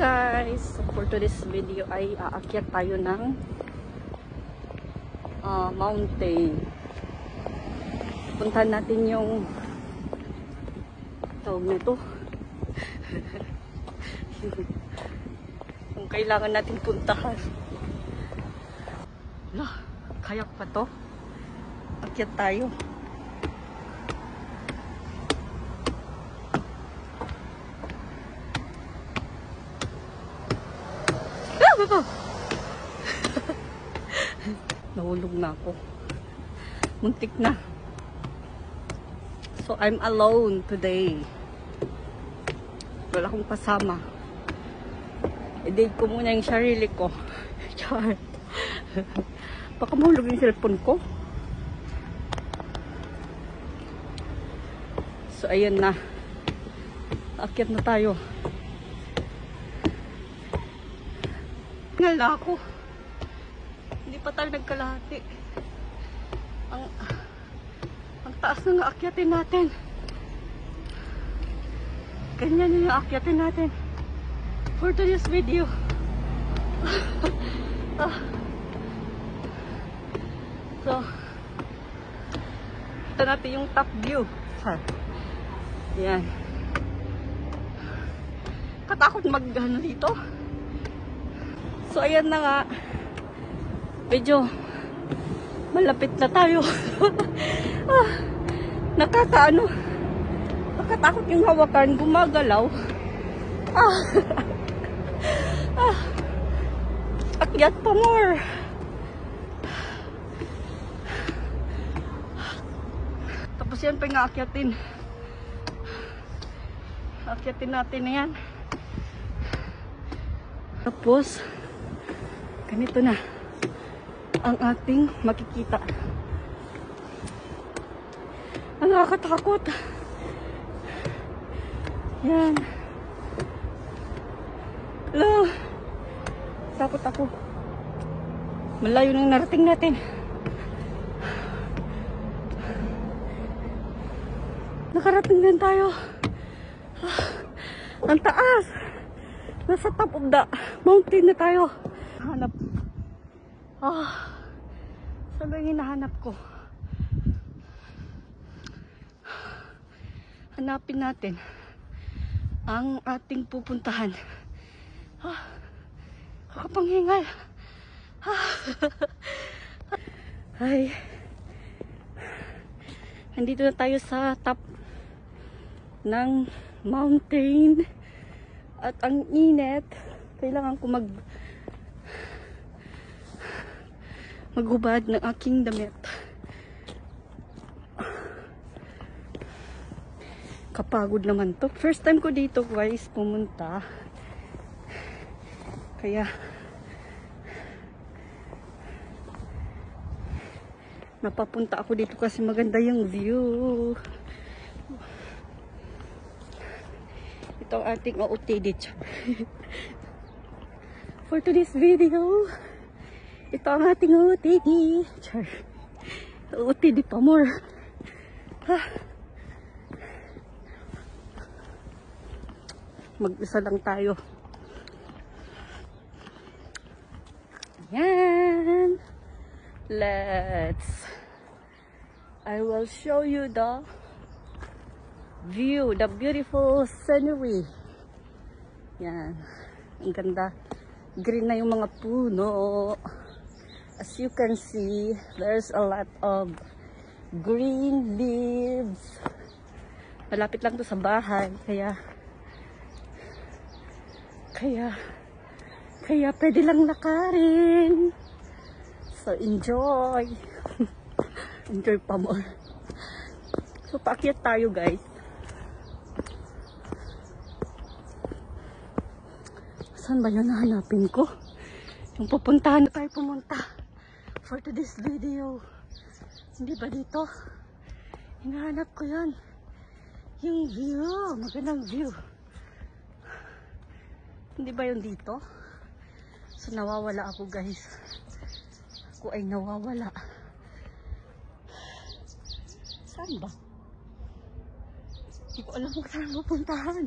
guys, for today's video ay aakyat tayo ng mountain. Puntahan natin yung tawag nito kung kailangan natin puntahan. Kayak pa to, akyat tayo. Nahulog na ako. Muntik na. So, I'm alone today. Wala akong kasama. I-date ko muna yung sarili ko. Char. Baka mahulog yung cellphone ko. So, ayan na. Akyat na tayo. Tingal na ako. Hindi pa tayo nagkalahati. Ang taas na nga akyatin natin. Ganyan yung akyatin natin. For today's video. So, ito natin yung top view. Yan. Katakot mag-ano dito. So, ayan na nga. Medyo malapit na tayo. Nakatakot yung hawakan. Gumagalaw. Akyat pa more. Tapos yan pa nga akyatin. Akyatin natin na yan. Tapos ganito na ang ating makikita. Ang nakakatakot. Yan. Hello. Takot ako. Malayo nang narating natin. Nakarating din tayo. Ang taas. Nasa top of the mountain na tayo. Hanap. Saan ba yung hinahanap ko? Hanapin natin ang ating pupuntahan. Kakapanghingal. Ay. Nandito na tayo sa top ng mountain. At ang init. Kailangan ko maghubad ng aking damit. Kapagod naman to. First time ko dito guys pumunta. Kaya napapunta ako dito kasi maganda yung view. Ito ang ating OOTD. For today's video, ito ang ating OOTD. OOTD pa more. Mag-isa lang tayo. Yan. I will show you the view, the beautiful scenery. Yan. Ang ganda. Green na yung mga puno. As you can see, there's a lot of green leaves. Malapit lang to sa bahay, kaya pwede lang lakarin. So enjoy. Enjoy pa more. So paakyat tayo guys. Saan ba yun nahanapin ko? Yung pupuntahan na tayo pumunta for today's video. Hindi ba dito? Hinahanap ko yan. Yung view. Magandang view. Hindi ba yun dito? So nawawala ako guys. Ako ay nawawala. Saan ba? Hindi ko alam kung saan pupuntahan.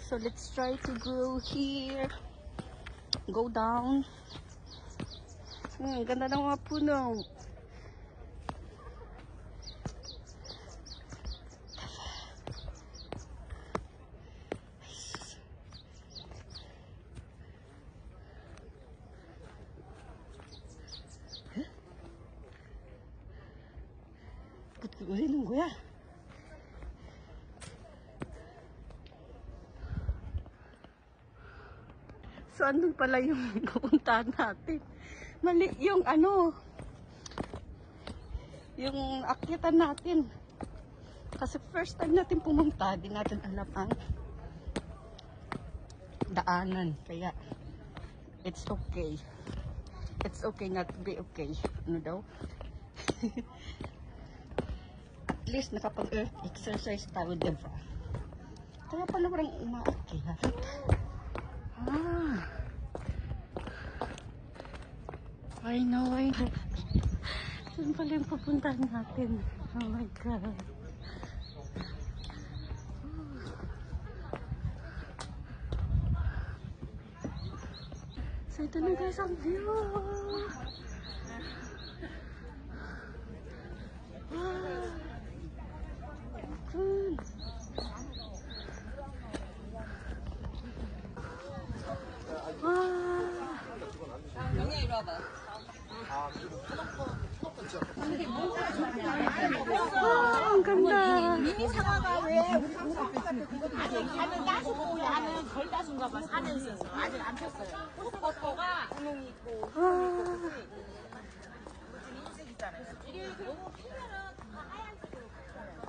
So let's try to go here. Go down. Ganda ng mga puno. Ba't gawin ng kuya? So, andun pala yung pupuntahan natin. Mali yung ano, yung akyatan natin. Kasi first time natin pumunta, di natin alam ang daanan. Kaya, it's okay. It's okay not to be okay. Ano daw? At least nakapag-exercise tayo, diba? Kaya pala walang umaakyat. I know. Saan pala yung pupuntahan natin? Oh my God. So ito na guys ang view. Good. 영희 이리 와봐. ang ganda. 미니 사과가 왜 우리 한국 같은 그것도 안은 따수고 안은 덜 따순가 봐. 산에 있어서 아직 안 폈어요. 꽃보가 분홍이 있고 흰색 있잖아요. 이게 너무 피면은 다 하얀색으로 바뀌어요.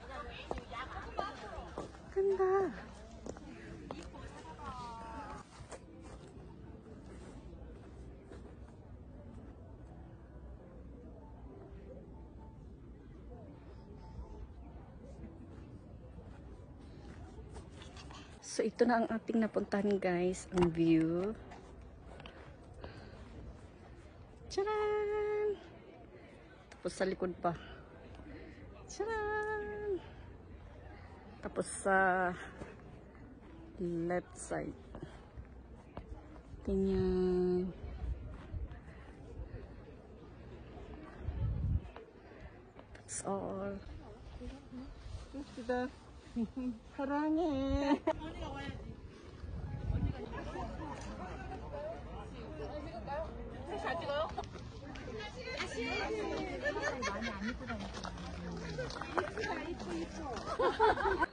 왜냐면 지금 약간 ganda. So, ito na ang ating napuntahan guys, ang view. Tcharan! Tapos sa likod pa. Tcharan! Tapos sa left side. Ganyan. That's all. Kita. 사랑해. 언니가 와야지. 잘 찍어요? 많이 안 이쁘다니까. 이쁘다, 이뻐.